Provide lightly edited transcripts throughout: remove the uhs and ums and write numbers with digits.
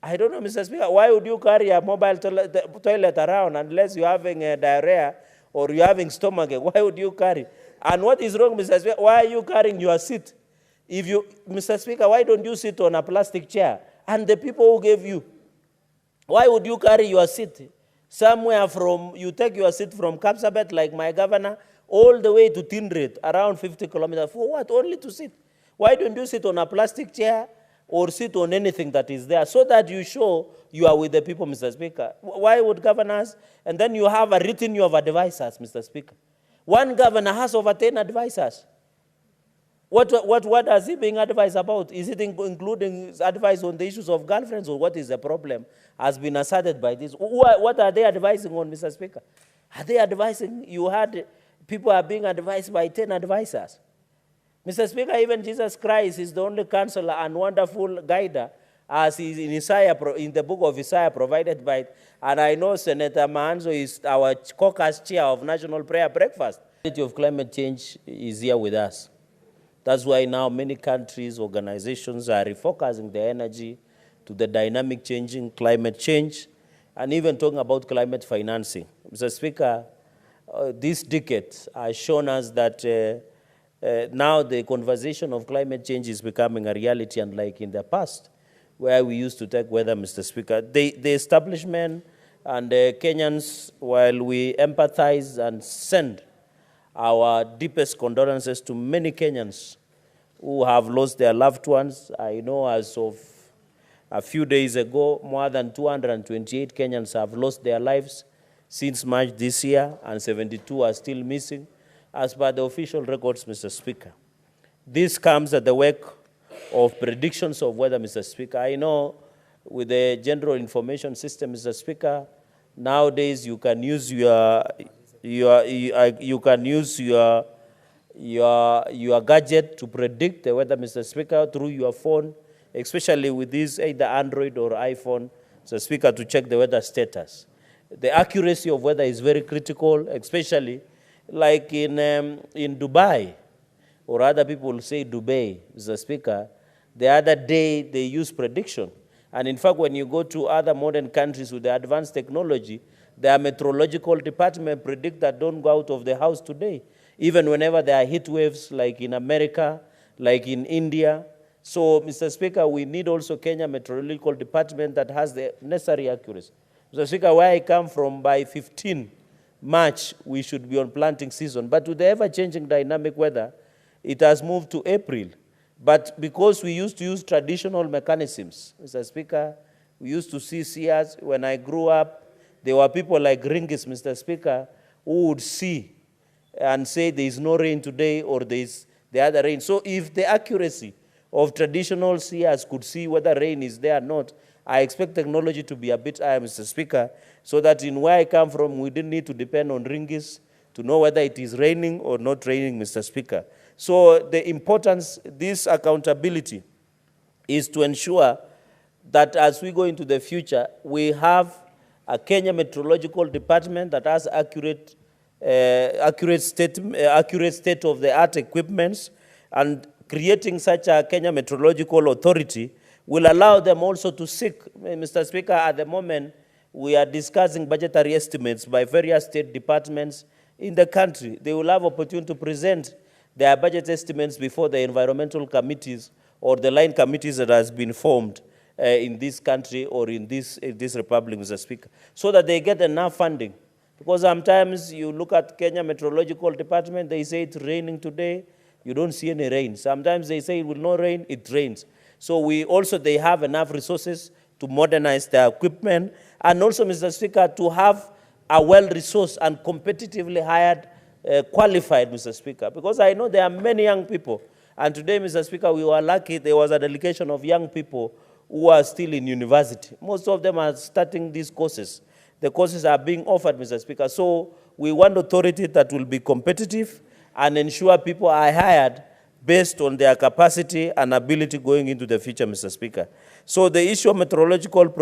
I don't know, Mr. Speaker, why would you carry a mobile toilet around unless you're having diarrhea or you're having stomachache? Why would you carry? And what is wrong, Mr. Speaker? Why are you carrying your seat? If you, Mr. Speaker, why don't you sit on a plastic chair? And the people who gave you, why would you carry your seat somewhere from, you take your seat from Kapsabet, like my governor, all the way to Tindred, around 50 kilometers. For what? Only to sit. Why don't you sit on a plastic chair or sit on anything that is there so that you show you are with the people, Mr. Speaker? Why would governors, and then you have a retinue of advisors, Mr. Speaker. One governor has over 10 advisors. What is he being advised about? Is it including advice on the issues of girlfriends, or what is the problem has been asserted by this? What are they advising on, Mr. Speaker? Are they advising? You had people are being advised by 10 advisors. Mr. Speaker, even Jesus Christ is the only counselor and wonderful guider, as is in Isaiah, in the book of Isaiah provided by, and I know Senator Mahanzo is our caucus chair of National Prayer Breakfast. The issue of climate change is here with us. That's why now many countries, organizations are refocusing their energy to the dynamic changing climate change, and even talking about climate financing. Mr. Speaker, this decade has shown us that now the conversation of climate change is becoming a reality, unlike in the past, where we used to take weather, Mr. Speaker. The establishment and Kenyans, while we empathize and send our deepest condolences to many Kenyans who have lost their loved ones. I know as of a few days ago, more than 228 Kenyans have lost their lives since March this year, and 72 are still missing, as per the official records, Mr. Speaker. This comes at the wake of predictions of weather, Mr. Speaker. I know with the general information system, Mr. Speaker, nowadays you can use your gadget to predict the weather, Mr. Speaker, through your phone, especially with this either Android or iPhone, Mr. Speaker, to check the weather status. The accuracy of weather is very critical, especially like in Dubai, or other people say Dubai, Mr. Speaker. The other day they use prediction. And in fact, when you go to other modern countries with the advanced technology, their meteorological department predict that don't go out of the house today, even whenever there are heat waves like in America, like in India. So, Mr. Speaker, we need also Kenya Meteorological Department that has the necessary accuracy. Mr. Speaker, where I come from, by 15 March, we should be on planting season. But with the ever-changing dynamic weather, it has moved to April. But because we used to use traditional mechanisms, Mr. Speaker, we used to see seers. When I grew up, there were people like Ringis, Mr. Speaker, who would see and say there is no rain today or there is the other rain. So if the accuracy of traditional seers could see whether rain is there or not, I expect technology to be a bit higher, Mr. Speaker, so that in where I come from, we didn't need to depend on Ringis to know whether it is raining or not raining, Mr. Speaker. So the importance, this accountability, is to ensure that as we go into the future, we have a Kenya Meteorological Department that has accurate state-of-the-art equipments, and creating such a Kenya Meteorological Authority will allow them also to seek, Mr. Speaker, at the moment we are discussing budgetary estimates by various state departments in the country. They will have opportunity to present their budget estimates before the environmental committees or the line committees that has been formed in this country or in this republic, Mr. Speaker, so that they get enough funding. Because sometimes you look at Kenya Meteorological Department, they say it's raining today, you don't see any rain. Sometimes they say it will not rain, it rains. So they have enough resources to modernize their equipment, and also, Mr. Speaker, to have a well-resourced and competitively hired, qualified, Mr. Speaker, because I know there are many young people. And today, Mr. Speaker, we were lucky there was a delegation of young people who are still in university. Most of them are starting these courses. The courses are being offered, Mr. Speaker. So we want authority that will be competitive and ensure people are hired based on their capacity and ability going into the future, Mr. Speaker. So the issue of meteorological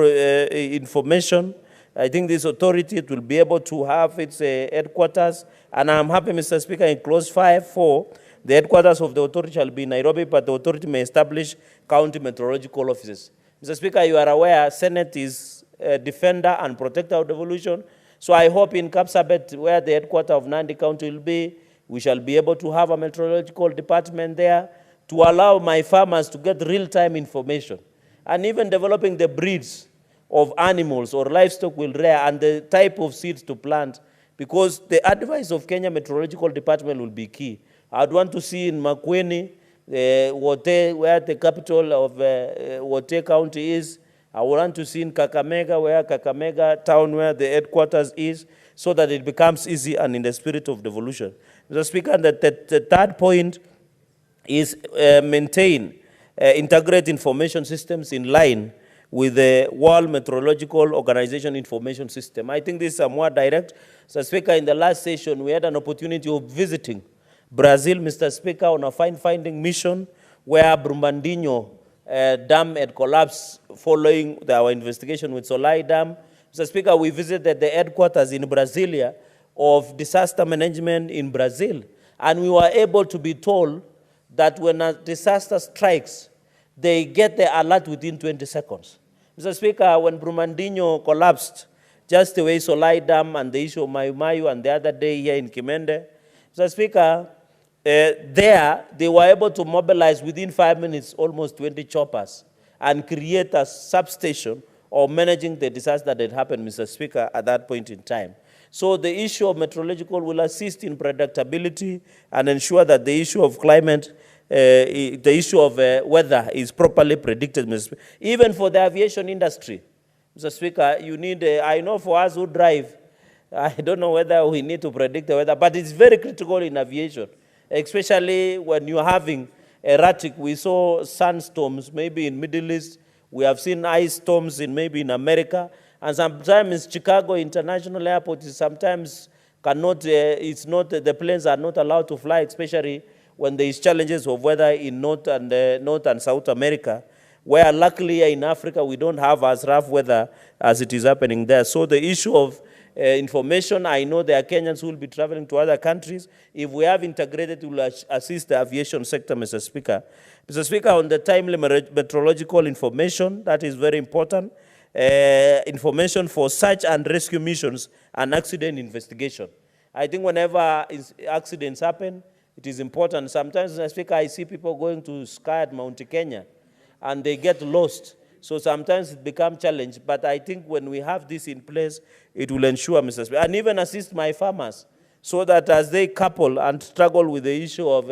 information, I think this authority will be able to have its headquarters. And I'm happy, Mr. Speaker, in clause 5.4, the headquarters of the authority shall be in Nairobi, but the authority may establish county meteorological offices. Mr. Speaker, you are aware Senate is a defender and protector of devolution. So I hope in Kapsabet, where the headquarters of Nandi County will be, we shall be able to have a meteorological department there to allow my farmers to get real-time information. And even developing the breeds of animals or livestock will rare and the type of seeds to plant, because the advice of Kenya Meteorological Department will be key. I'd want to see in Makueni, Wote, where the capital of Wote County is. I want to see in Kakamega, where Kakamega town, where the headquarters is, so that it becomes easy and in the spirit of devolution. Mr. Speaker, the third point is maintain integrate information systems in line with the World Meteorological Organization information system. I think this is more direct. Mr. Speaker, in the last session, we had an opportunity of visiting Brazil, Mr. Speaker, on a finding mission where Brumadinho dam had collapsed following our investigation with Solai Dam. Mr. Speaker, we visited the headquarters in Brasilia of disaster management in Brazil, and we were able to be told that when a disaster strikes, they get the alert within 20 seconds. Mr. Speaker, when Brumadinho collapsed, just the way Solai Dam and the issue of Mayu Mayu and the other day here in Kimende, Mr. Speaker, there they were able to mobilize within 5 minutes almost 20 choppers and create a substation of managing the disaster that had happened, Mr. Speaker, at that point in time. So the issue of meteorological will assist in predictability and ensure that the issue of climate, the issue of weather is properly predicted, Mr. Speaker. Even for the aviation industry, Mr. Speaker, you need, I know for us who drive, I don't know whether we need to predict the weather, but it's very critical in aviation, especially when you're having erratic. We saw sandstorms maybe in Middle East. We have seen ice storms maybe in America. And sometimes Chicago International Airport is sometimes cannot, it's not, the planes are not allowed to fly, especially when there is challenges of weather in North and South America, where luckily in Africa we don't have as rough weather as it is happening there. So the issue of information, I know there are Kenyans who will be traveling to other countries. If we have integrated, it will assist the aviation sector, Mr. Speaker. Mr. Speaker, on the timely meteorological information, that is very important. Information for search and rescue missions and accident investigation. I think whenever accidents happen, it is important. Sometimes, Mr. Speaker, I see people going to ski at Mount Kenya and they get lost. So sometimes it becomes a challenge. But I think when we have this in place, it will ensure, Mr. Speaker, and even assist my farmers so that as they couple and struggle with the issue of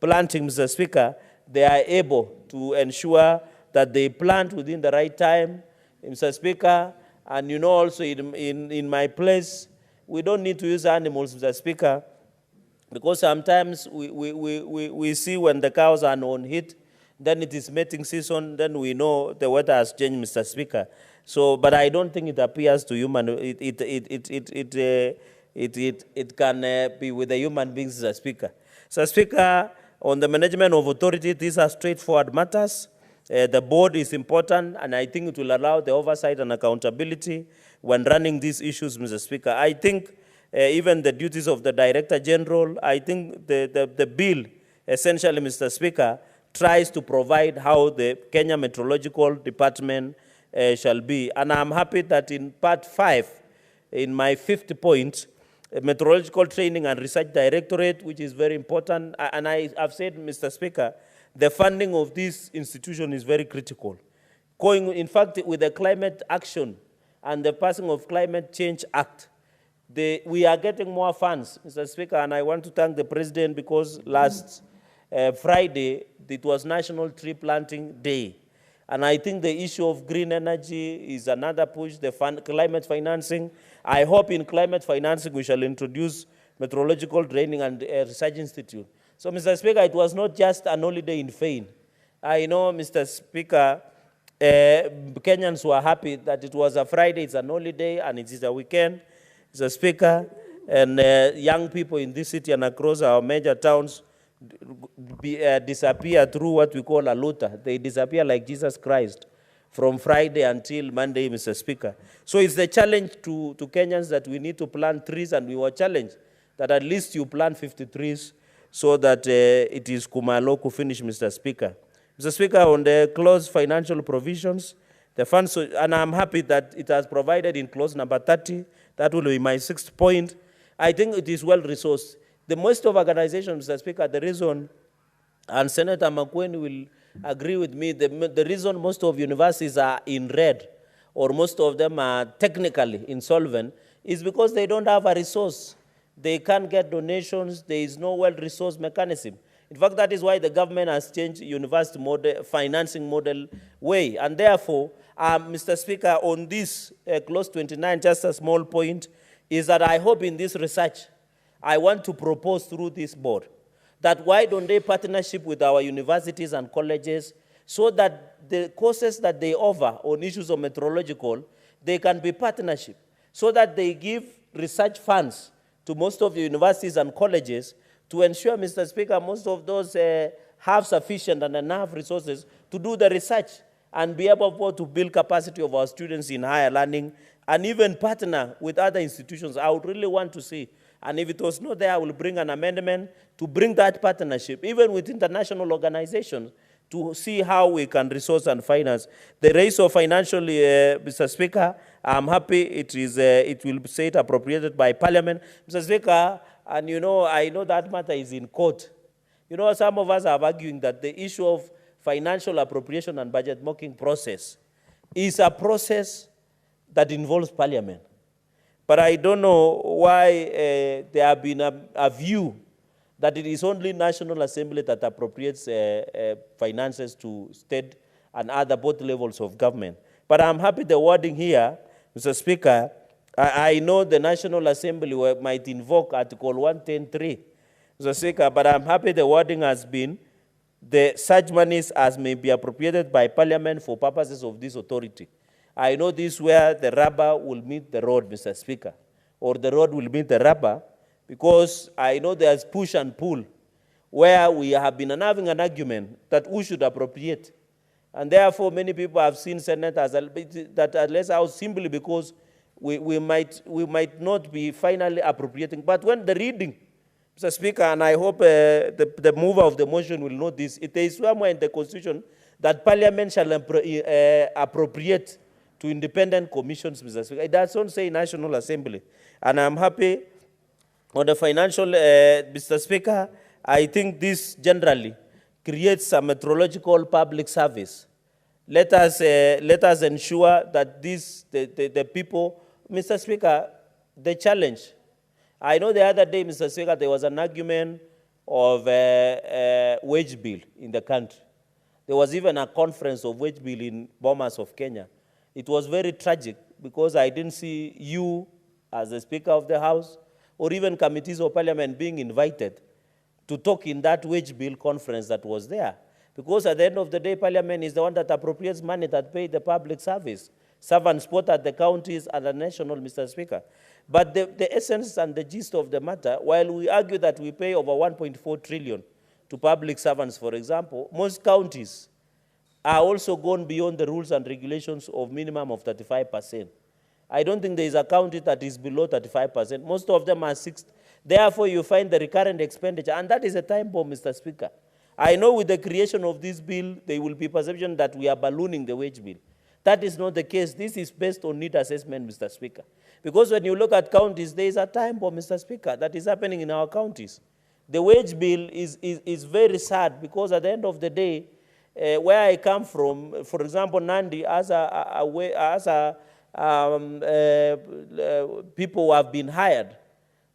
planting, Mr. Speaker, they are able to ensure that they plant within the right time, Mr. Speaker. And you know also in my place, we don't need to use animals, Mr. Speaker, because sometimes we see when the cows are on heat, then it is mating season, then we know the weather has changed, Mr. Speaker. So, but I don't think it appears to human. It can be with the human beings, Mr. Speaker. Mr. Speaker, on the management of authority, these are straightforward matters. The board is important, and I think it will allow the oversight and accountability when running these issues, Mr. Speaker. I think even the duties of the Director General, I think the bill, essentially, Mr. Speaker, tries to provide how the Kenya Meteorological Department shall be. And I'm happy that in part 5, in my 5th point, Meteorological Training and Research Directorate, which is very important, and I have said, Mr. Speaker, the funding of this institution is very critical. In fact, with the Climate Action and the passing of Climate Change Act, we are getting more funds, Mr. Speaker, and I want to thank the President because last Friday, it was National Tree Planting Day. And I think the issue of green energy is another push, the climate financing. I hope in climate financing we shall introduce Meteorological Training and Research Institute. So, Mr. Speaker, it was not just an holiday in vain. I know, Mr. Speaker, Kenyans were happy that it was a Friday, it's an holiday, and it is a weekend, Mr. Speaker, and young people in this city and across our major towns disappear through what we call a luta. They disappear like Jesus Christ from Friday until Monday, Mr. Speaker. So it's the challenge to Kenyans that we need to plant trees, and we were challenged that at least you plant 50 trees so that it is Kumaloku finish, Mr. Speaker. Mr. Speaker, on the clause financial provisions, the funds, and I'm happy that it has provided in clause number 30, that will be my 6th point. I think it is well resourced. The most of organizations, Mr. Speaker, the reason, and Senator McQueen will agree with me, the reason most of universities are in red, or most of them are technically insolvent, is because they don't have a resource. They can't get donations. There is no well-resourced mechanism. In fact, that is why the government has changed university model, financing model way. And therefore, Mr. Speaker, on this clause 29, just a small point, is that I hope in this research, I want to propose through this board, that why don't they partnership with our universities and colleges so that the courses that they offer on issues of meteorological, they can be partnership, so that they give research funds to most of the universities and colleges to ensure, Mr. Speaker, most of those have sufficient and enough resources to do the research and be able to build capacity of our students in higher learning and even partner with other institutions. I would really want to see, and if it was not there, I will bring an amendment to bring that partnership, even with international organizations, to see how we can resource and finance. The raise of financially, Mr. Speaker, I'm happy it will say it appropriated by Parliament. Mr. Speaker, and I know that matter is in court. Some of us are arguing that the issue of financial appropriation and budget mocking process is a process that involves Parliament. But I don't know why there have been a view that it is only National Assembly that appropriates finances to state and other both levels of government. But I'm happy the wording here, Mr. Speaker. I know the National Assembly might invoke Article 110.3, Mr. Speaker, but I'm happy the wording has been, such monies as may be appropriated by Parliament for purposes of this authority. I know this where the rubber will meet the road, Mr. Speaker, or the road will meet the rubber, because I know there's push and pull, where we have been having an argument that who should appropriate. And therefore, many people have seen senators that less out simply because we might not be finally appropriating. But when the reading, Mr. Speaker, and I hope the mover of the motion will know this, it is somewhere in the Constitution that Parliament shall appropriate to independent commissions, Mr. Speaker. It doesn't say National Assembly. And I'm happy on the financial, Mr. Speaker, I think this generally creates a meteorological public service. Let us ensure that the people, Mr. Speaker, the challenge. I know the other day, Mr. Speaker, there was an argument of wage bill in the country. There was even a conference of wage bill in Bomas of Kenya. It was very tragic because I didn't see you as the Speaker of the House or even committees of Parliament being invited to talk in that wage bill conference that was there. Because at the end of the day, Parliament is the one that appropriates money that pay the public service, servants both at the counties and the national, Mr. Speaker. But the essence and the gist of the matter, while we argue that we pay over 1.4 trillion to public servants, for example, most counties are also gone beyond the rules and regulations of minimum of 35%. I don't think there is a county that is below 35%. Most of them are 60. Therefore, you find the recurrent expenditure, and that is a time bomb, Mr. Speaker. I know with the creation of this bill, there will be perception that we are ballooning the wage bill. That is not the case. This is based on need assessment, Mr. Speaker. Because when you look at counties, there is a time bomb, Mr. Speaker, that is happening in our counties. The wage bill is very sad because at the end of the day, where I come from, for example, Nandi, people who have been hired,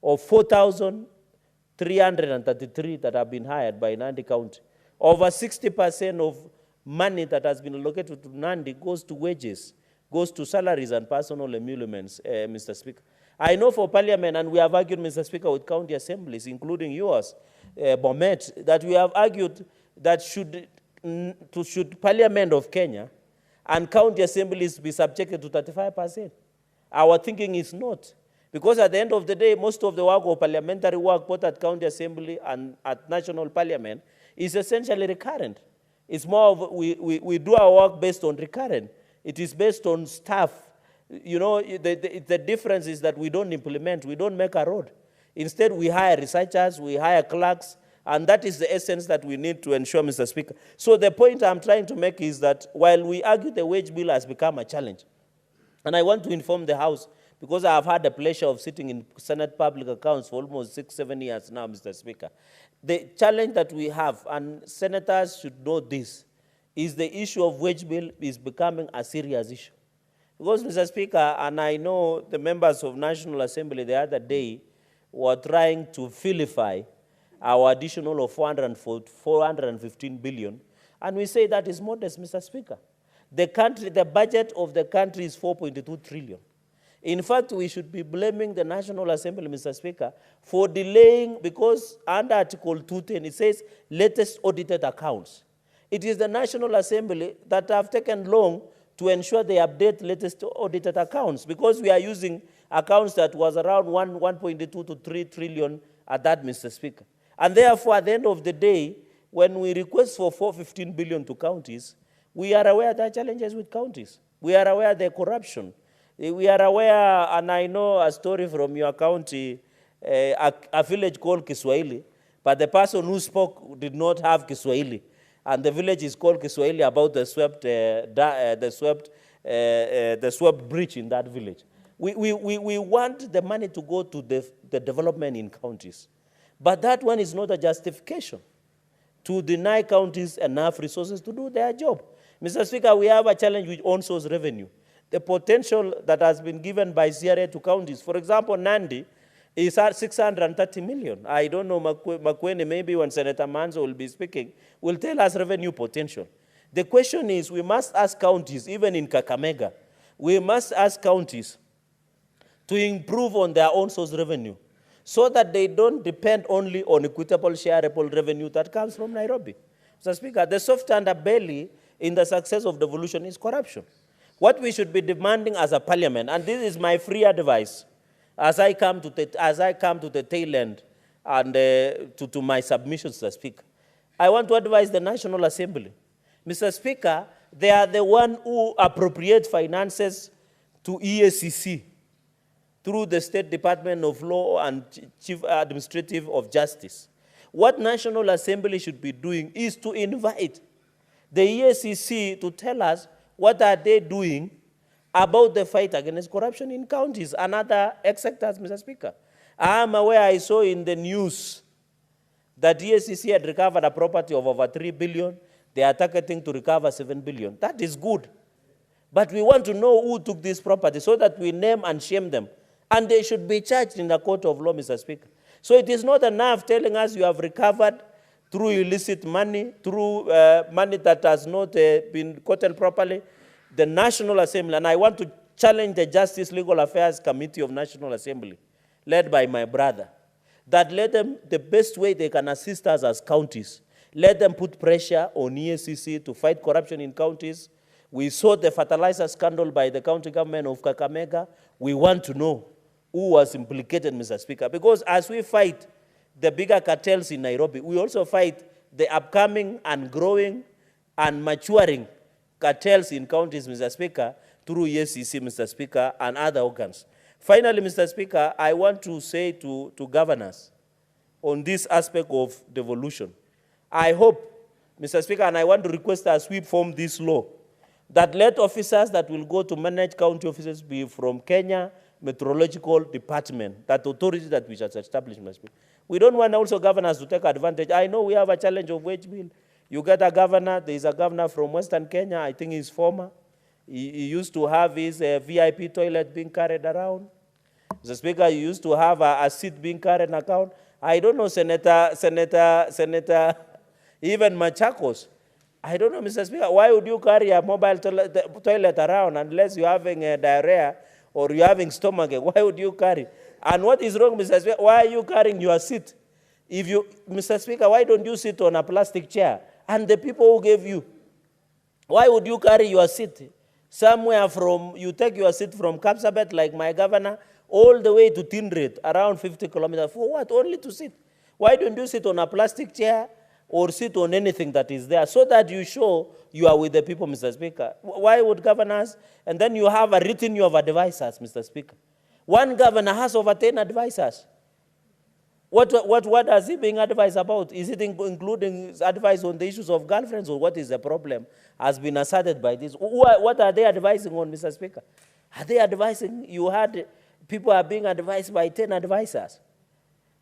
of 4,333 that have been hired by Nandi County. Over 60% of money that has been allocated to Nandi goes to wages, goes to salaries and personal emoluments, Mr. Speaker. I know for Parliament, and we have argued, Mr. Speaker, with county assemblies, including yours, Bomet, that we have argued that should Parliament of Kenya and county assemblies be subjected to 35%. Our thinking is not. Because at the end of the day, most of the work of parliamentary work, both at county assembly and at national parliament, is essentially recurrent. It's more of, we do our work based on recurrent. It is based on staff. The difference is that we don't implement, we don't make a road. Instead, we hire researchers, we hire clerks, And that is the essence that we need to ensure, Mr. Speaker. So the point I'm trying to make is that while we argue the wage bill has become a challenge, and I want to inform the House, because I have had the pleasure of sitting in Senate Public Accounts for almost 6-7 years now, Mr. Speaker. The challenge that we have, and senators should know this, is the issue of wage bill is becoming a serious issue. Because, Mr. Speaker, and I know the members of National Assembly the other day were trying to vilify our additional of 415 billion, and we say that is modest, Mr. Speaker. The budget of the country is 4.2 trillion. In fact, we should be blaming the National Assembly, Mr. Speaker, for delaying, because under Article 210, it says latest audited accounts. It is the National Assembly that have taken long to ensure they update latest audited accounts, because we are using accounts that was around 1.2 to 3 trillion at that, Mr. Speaker. And therefore, at the end of the day, when we request for 415 billion to counties, we are aware there are challenges with counties. We are aware there corruption. We are aware, and I know a story from your county, a village called Kiswahili, but the person who spoke did not have Kiswahili. And the village is called Kiswahili about the swept bridge in that village. We want the money to go to the development in counties. But that one is not a justification to deny counties enough resources to do their job. Mr. Speaker, we have a challenge with on-source revenue. The potential that has been given by CRA to counties, for example, Nandi is at 630 million. I don't know, Makwene, maybe when Senator Manzo will be speaking, will tell us revenue potential. The question is, we must ask counties, even in Kakamega, we must ask counties to improve on their own source revenue so that they don't depend only on equitable shareable revenue that comes from Nairobi. Mr. Speaker, the soft underbelly in the success of devolution is corruption. What we should be demanding as a parliament, and this is my free advice, as I come to the tail end and to my submissions, Mr. Speaker, I want to advise the National Assembly. Mr. Speaker, they are the one who appropriate finances to EACC through the State Department of Law and Chief Administrative of Justice. What National Assembly should be doing is to invite the EACC to tell us what are they doing about the fight against corruption in counties and other sectors, Mr. Speaker. I am aware, I saw in the news that EACC had recovered a property of over 3 billion. They are targeting to recover 7 billion. That is good. But we want to know who took this property so that we name and shame them. And they should be charged in the court of law, Mr. Speaker. So it is not enough telling us you have recovered through illicit money, through money that has not been gotten properly. The National Assembly, and I want to challenge the Justice Legal Affairs Committee of National Assembly, led by my brother, that let them, the best way they can assist us as counties, let them put pressure on EACC to fight corruption in counties. We saw the fertilizer scandal by the county government of Kakamega. We want to know who was implicated, Mr. Speaker, because as we fight the bigger cartels in Nairobi, we also fight the upcoming and growing and maturing cartels in counties, Mr. Speaker, through EACC, Mr. Speaker, and other organs. Finally, Mr. Speaker, I want to say to governors on this aspect of devolution, I hope, Mr. Speaker, and I want to request as we form this law, that let officers that will go to manage county offices be from Kenya Meteorological Department, that authority that we shall establish, Mr. Speaker. We don't want also governors to take advantage. I know we have a challenge of wage bill. You get a governor, there is a governor from Western Kenya, I think he's former. He used to have his VIP toilet being carried around. Mr. Speaker, he used to have a seat being carried around. I don't know, Senator, even Machakos. I don't know, Mr. Speaker, why would you carry a mobile toilet around unless you're having diarrhea or you're having stomachache? Why would you carry? And what is wrong, Mr. Speaker? Why are you carrying your seat? If you, Mr. Speaker, why don't you sit on a plastic chair? And the people who gave you, why would you carry your seat somewhere from, you take your seat from Kapsabet, like my governor, all the way to Tindred, around 50 kilometers. For what? Only to sit. Why don't you sit on a plastic chair or sit on anything that is there so that you show you are with the people, Mr. Speaker? Why would governors, and then you have a retinue of advisors, Mr. Speaker. One governor has over 10 advisors. What is he being advised about? Is it including advice on the issues of girlfriends, or what is the problem has been asserted by this? What are they advising on, Mr. Speaker? Are they advising? You had people are being advised by 10 advisors.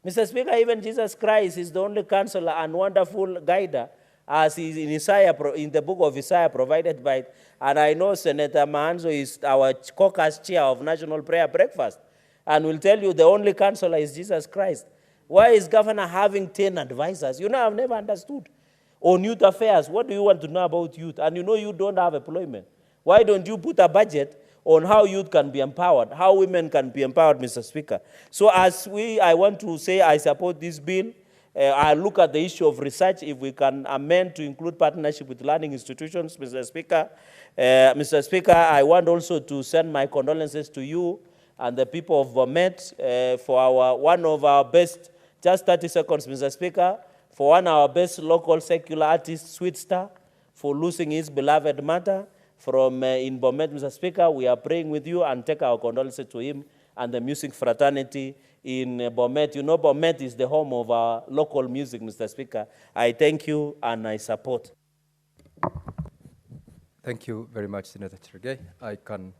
Mr. Speaker, even Jesus Christ is the only counselor and wonderful guider, as is in Isaiah, in the book of Isaiah provided by it. And I know Senator Mahanzo is our caucus chair of National Prayer Breakfast, and will tell you the only counselor is Jesus Christ. Why is governor having 10 advisors? You know, I've never understood. On youth affairs, what do you want to know about youth? And you know you don't have employment. Why don't you put a budget on how youth can be empowered, how women can be empowered, Mr. Speaker? So I want to say I support this bill. I look at the issue of research, if we can amend to include partnership with learning institutions, Mr. Speaker. Mr. Speaker, I want also to send my condolences to you and the people of Bomet for one of our best, just 30 seconds, Mr. Speaker, for one of our best local secular artists, Sweet Star, for losing his beloved mother from in Bomet, Mr. Speaker. We are praying with you and take our condolences to him and the music fraternity in Bomet. You know, Bomet is the home of our local music, Mr. Speaker. I thank you and I support. Thank you very much, Senator Cherargei. I can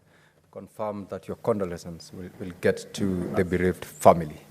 confirm that your condolences will get to the bereaved family.